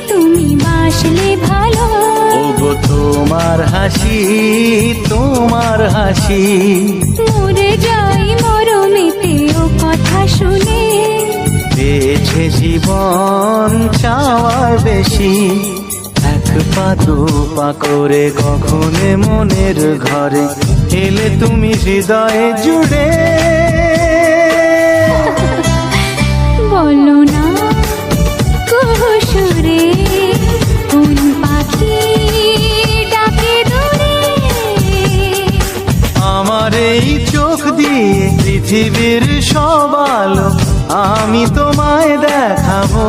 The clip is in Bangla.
তুমি বাসলে ভালো। ওগো তোমার হাসি, তোমার হাসি, মরে যাই মরমেতে ও কথা শুনে। পেয়েছে জীবন চাওয়ার বেশি, এক পা দু পা করে কখনে মনের ঘরে এলে তুমি হৃদয়ে জুড়ে। বলো না কুহুসুরে কোন পাখি ডাকে দূরে। আমার এই চোখ দিয়ে পৃথিবীর সব আলো আমি তোমায় দেখাবো।